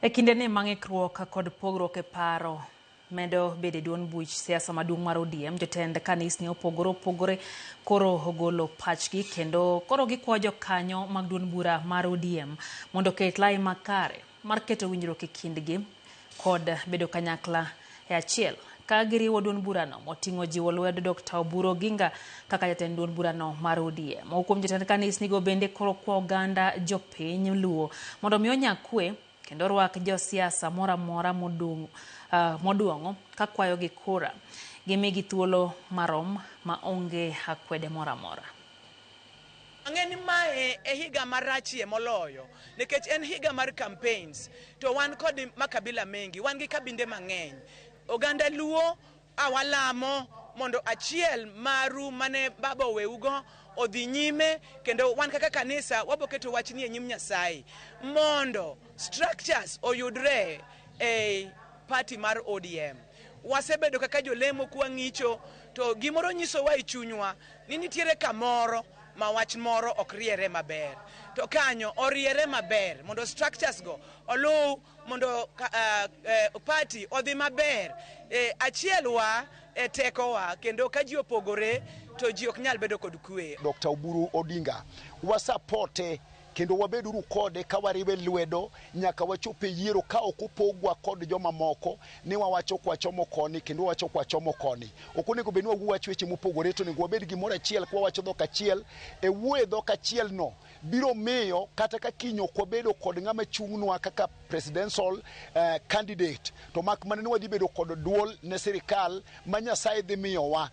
E kinde ni mang'ikruok kod pogruok e paro medo bede duond buch siasa maduong' mar ODM, jotend kanisni opogore koro ogolo pachgi kendo koro gikwayo jokanyo mag duond bura mar ODM mondo ket lai makare mar keto winjruok e kindgi kod bedo kanyakla e achiel ka giriwo duond burano moting'o jiwo lwedo Dr. Oburu Oginga kaka jatend duond burano mar ODM. Kuom jotend kanisni go bende koro kwa oganda jopiny Luo mondo mi onya kwe kendo rwak josiasa mora mora moduong'o ka kwayo gi kura gimigi thuolo marom ma onge akwede mora mora. Ang'eni mae e higa marachie moloyo nikech en higa mar campaigns to wan kod makabila mengi, wan gi kabinde mang'eny. Oganda Luo awalamo mondo achiel maru mane baba oweugo odhi nyime kendo wan kaka kanisa waboketo wachni e nyim Nyasaye mondo structures oyudre e party mar ODM. Wasebedo kaka jolemo kwa ng'icho to gimoro nyisowa e chunywa ni nitiere kamoro ma wach moro ok riere maber to kanyo oriere maber mondo structures go oluw mondo party odhi maber achielwa tekowa kendo ka ji opogore to ji ok nyal bedo kod kwe. Dr. Oburu Odinga wasapote kendo wabeduru kode ka wariwe lwedo nyaka wachope yiero ka ok opogwa kod joma moko ni wawacho kwa chomo koni kendo wacho kwa chomo koni. Ok onego bed ni wawacho weche mopogore to nego wabed gimoro achiel kwa wacho dhok achiel e wuoyo dhok achiel no biro miyo kata ka kinyo kwa bedo kod ng'ama chung'nwa kaka presidential candidate to mak mana ni wadhi bedo kod duol ne sirikal ma Nyasaye dhi miyowa.